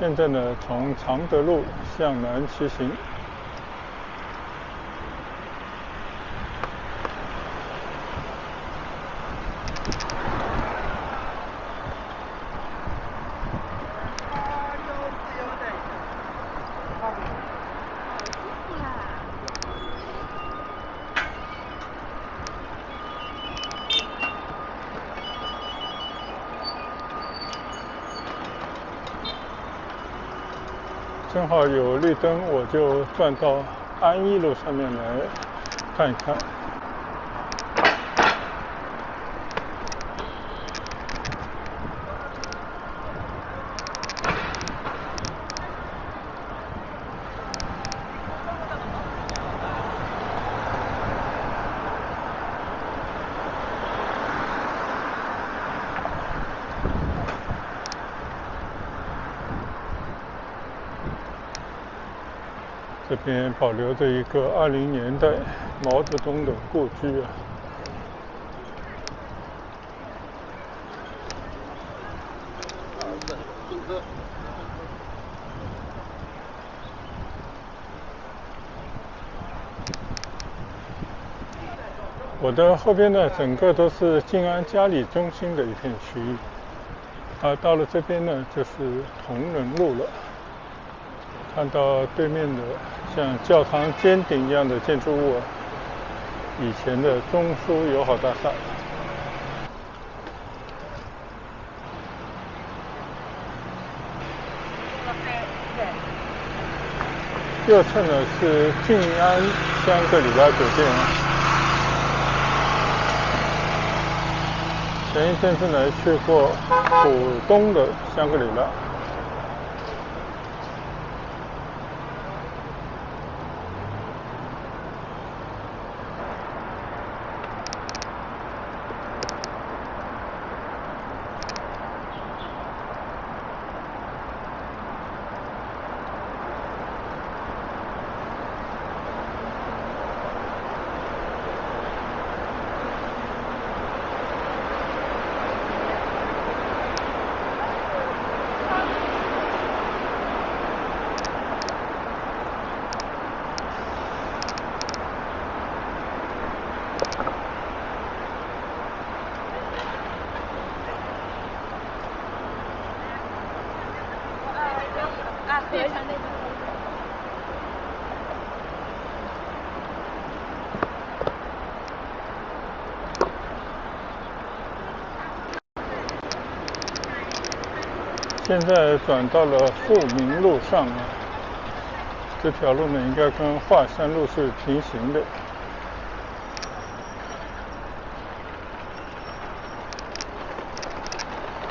现在呢，从常德路向南骑行。正好有绿灯，我就转到安一路上面来看一看。这边保留着一个20年代毛泽东的故居啊。我的后边呢，整个都是静安嘉里中心的一片区域。到了这边呢，就是同仁路了。看到对面的像教堂尖顶一样的建筑物，以前的中苏友好大厦。右侧呢是静安香格里拉酒店。前一阵子呢去过浦东的香格里拉。现在转到了富民路上啊，这条路呢应该跟华山路是平行的。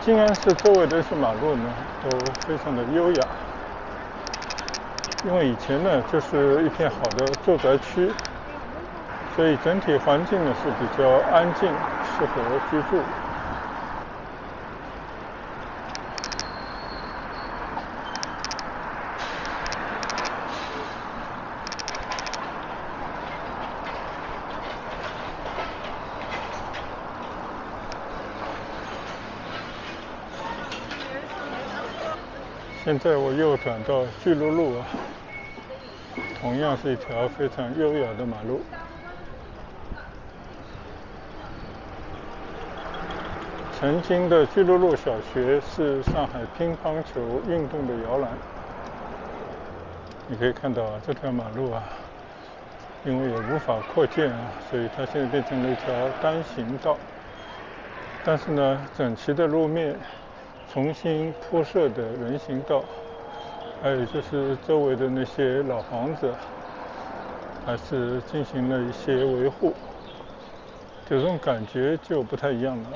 静安市周围的一些马路呢都非常的优雅，因为以前呢就是一片好的住宅区，所以整体环境呢是比较安静，适合居住。现在我又转到巨鹿路啊，同样是一条非常优雅的马路。曾经的巨鹿路小学是上海乒乓球运动的摇篮。你可以看到啊，这条马路啊，因为也无法扩建啊，所以它现在变成了一条单行道。但是呢，整齐的路面，重新铺设的人行道，还有就是周围的那些老房子，还是进行了一些维护，这种感觉就不太一样了。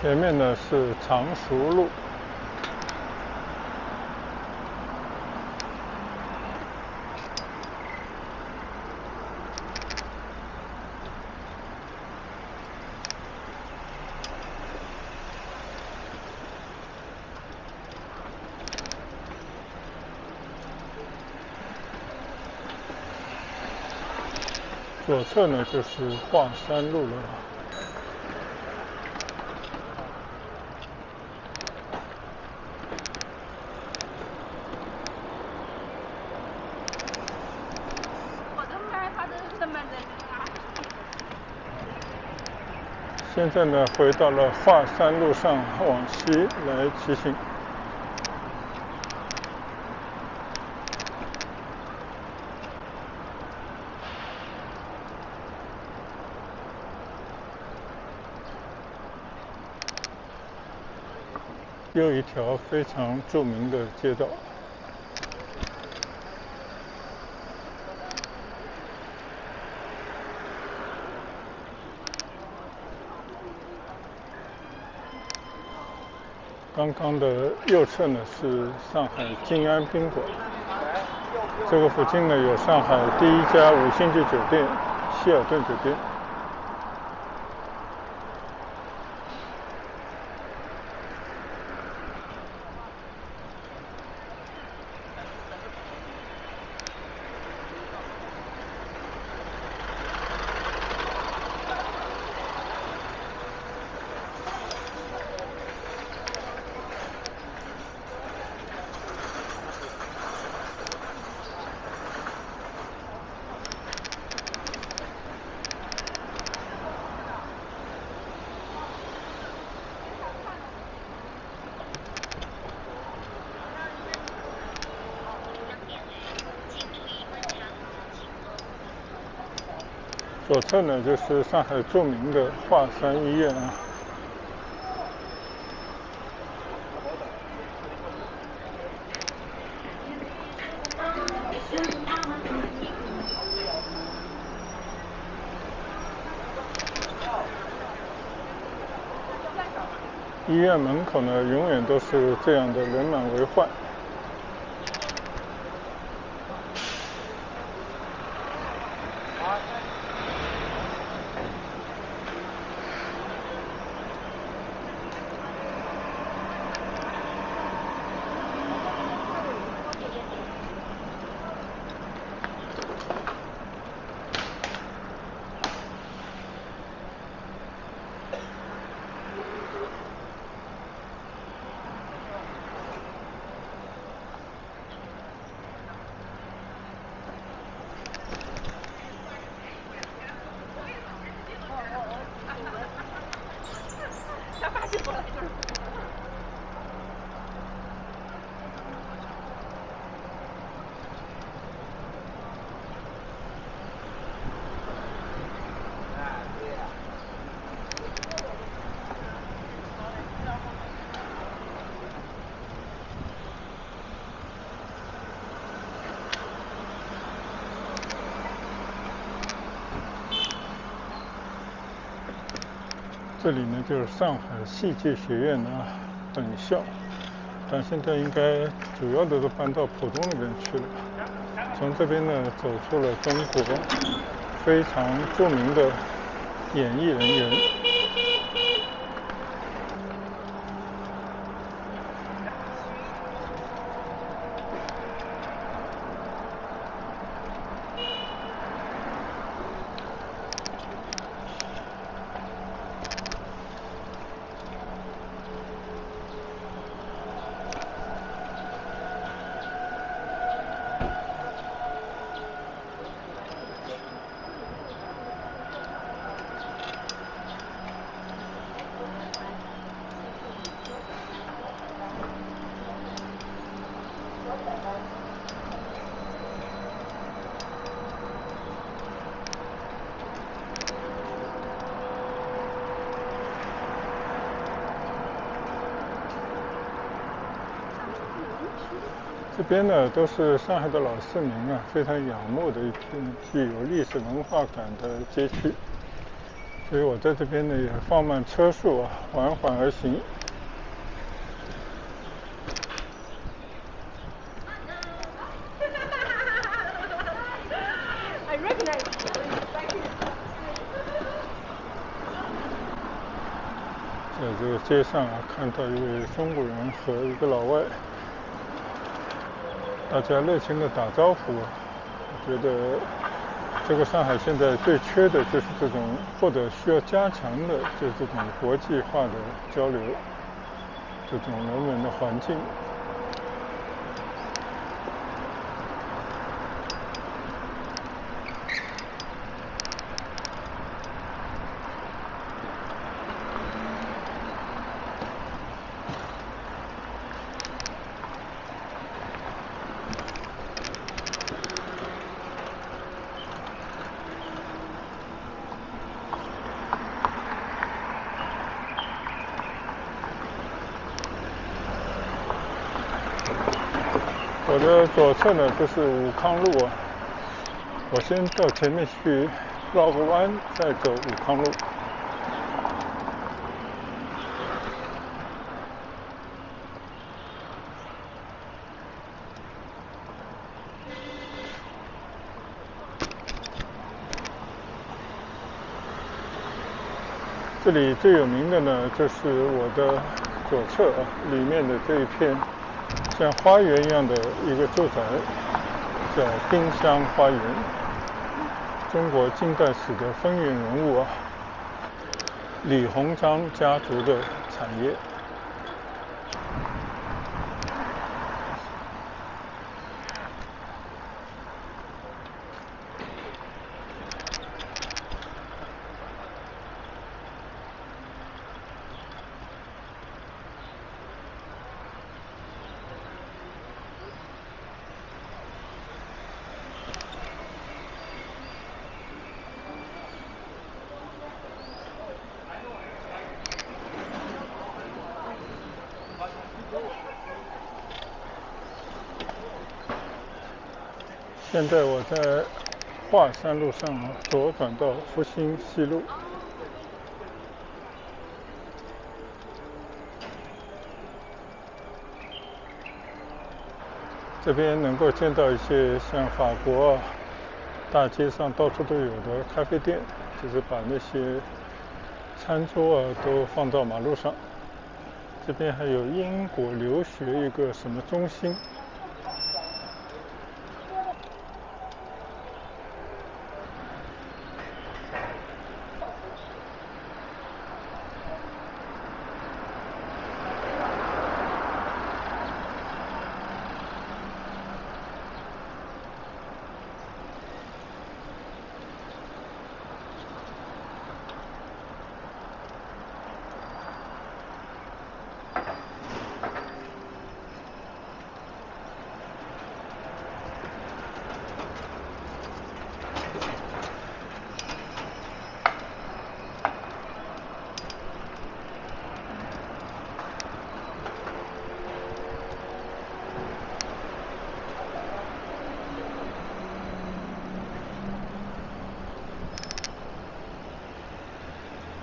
前面呢是常熟路。左侧呢就是华山路了。现在呢，回到了华山路上，往西来骑行。又一条非常著名的街道。刚刚的右侧呢是上海静安宾馆，这个附近呢有上海第一家5星级酒店希尔顿酒店。左侧呢就是上海著名的华山医院啊。医院门口呢永远都是这样的人满为患。这里呢就是上海戏剧学院的本校，但现在应该主要的都搬到浦东那边去了。从这边呢走出了中国非常著名的演艺人员。这边呢都是上海的老市民啊，非常仰慕的一片具有历史文化感的街区，所以我在这边呢也放慢车速啊，缓缓而行。在这个街上啊，看到一位中国人和一个老外，大家热情的打招呼。我觉得这个上海现在最缺的就是这种，或者需要加强的，就是这种国际化的交流，这种人文的环境。我的左侧呢就是武康路啊，我先到前面去绕个弯，再走武康路。这里最有名的呢，就是我的左侧啊，里面的这一片像花园一样的一个住宅，叫丁香花园，中国近代史的风云人物啊，李鸿章家族的产业。现在我在华山路上啊，左转到复兴西路。这边能够见到一些像法国啊，大街上到处都有的咖啡店，就是把那些餐桌啊都放到马路上。这边还有英国留学一个什么中心。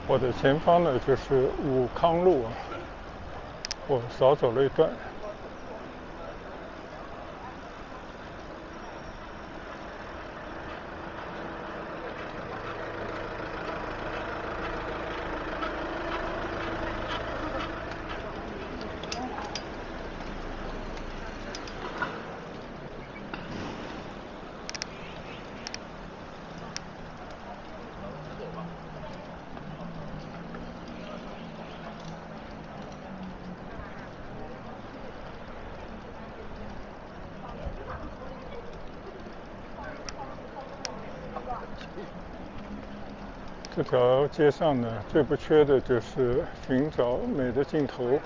我的前方呢就是武康路啊，我少走了一段。这条街上呢，最不缺的就是寻找美的镜头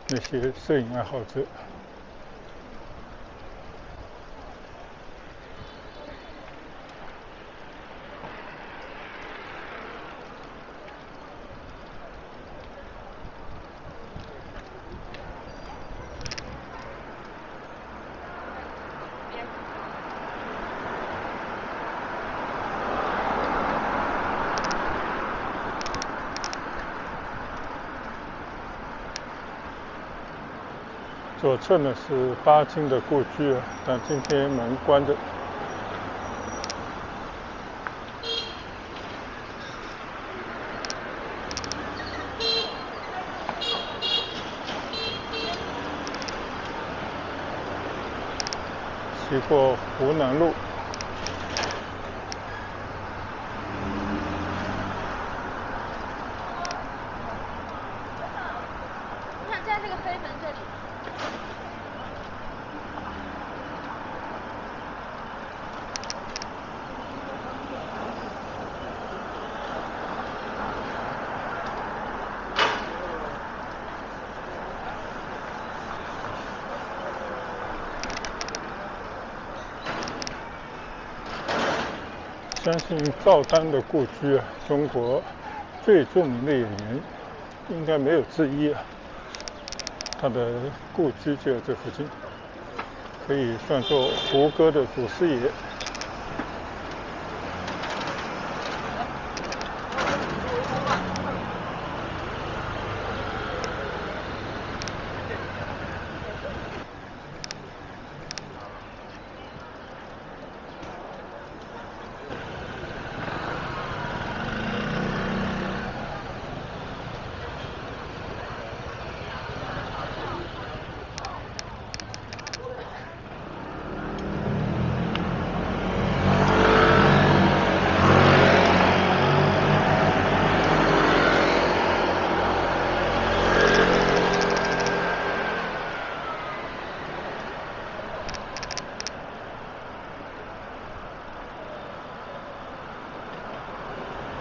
那些摄影爱好者。左侧呢是巴金的故居啊，但今天门关着。骑过湖南路，你看在这个飞门这里。相信赵丹的故居啊，中国最著名的演员应该没有之一啊。他的故居就在这附近，可以算作胡歌的祖师爷。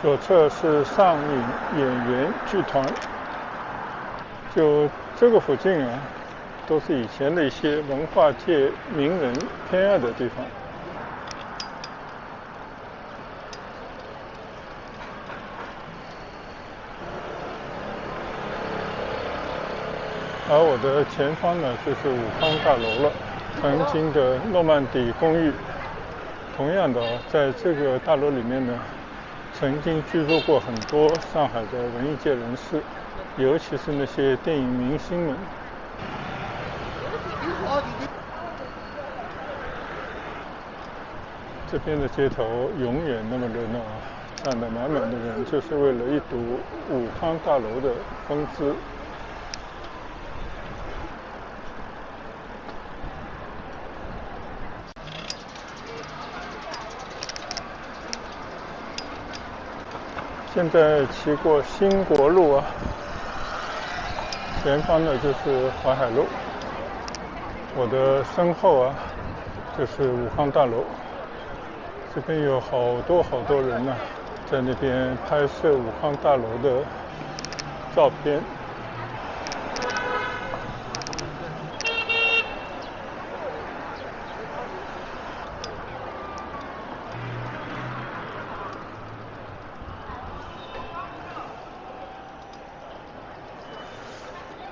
左侧是上影演员剧团，就这个附近啊，都是以前的一些文化界名人偏爱的地方。而我的前方呢，就是武康大楼了，曾经的诺曼底公寓。同样的，在这个大楼里面呢，曾经居住过很多上海的文艺界人士，尤其是那些电影明星们。这边的街头永远那么热闹啊，站得满满的人，就是为了一睹武康大楼的风姿。现在骑过兴国路啊，前方呢就是淮海路，我的身后啊就是武康大楼。这边有好多人呢，在那边拍摄武康大楼的照片。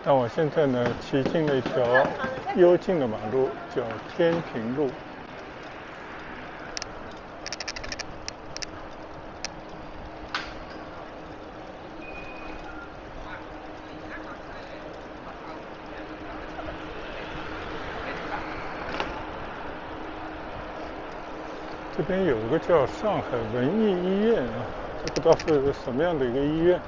但我现在呢，骑进了一条幽静的马路，叫天平路。这边有一个叫上海文艺医院啊，这不知道是什么样的一个医院。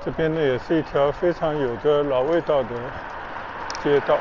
这边呢也是一条非常有着老味道的街道。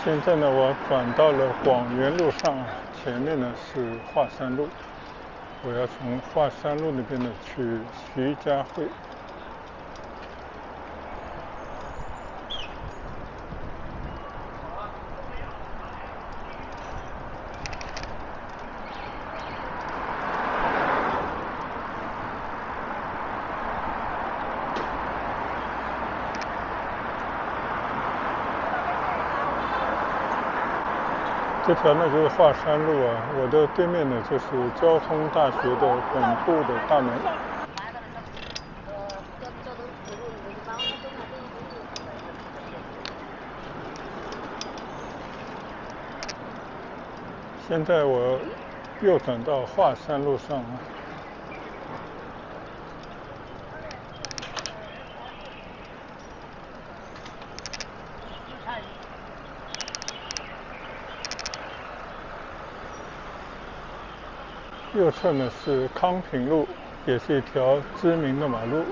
现在呢，我转到了广元路上，前面呢是华山路，我要从华山路那边呢去徐家汇。这条呢就是华山路啊，我的对面呢就是交通大学的本部的大门。现在我右转到华山路上了。右侧呢是康平路，也是一条知名的马路。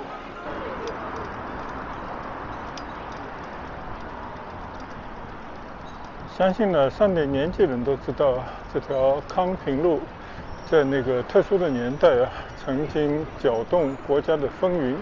相信呢上点年纪人都知道，这条康平路在那个特殊的年代啊，曾经搅动国家的风云。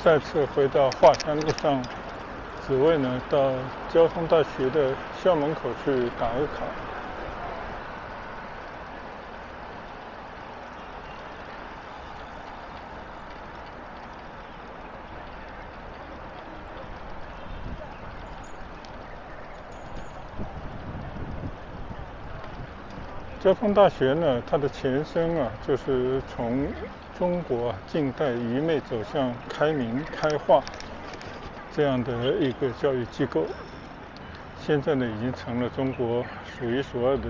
再次回到华山路上，只为呢到交通大学的校门口去打个卡。交通大学呢，它的前身啊，就是从中国近代愚昧走向开明开化这样的一个教育机构。现在呢，已经成了中国数一数二的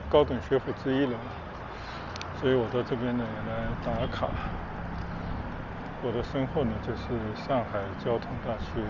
高等学府之一了。所以我到这边呢也来打卡。我的身后呢就是上海交通大学。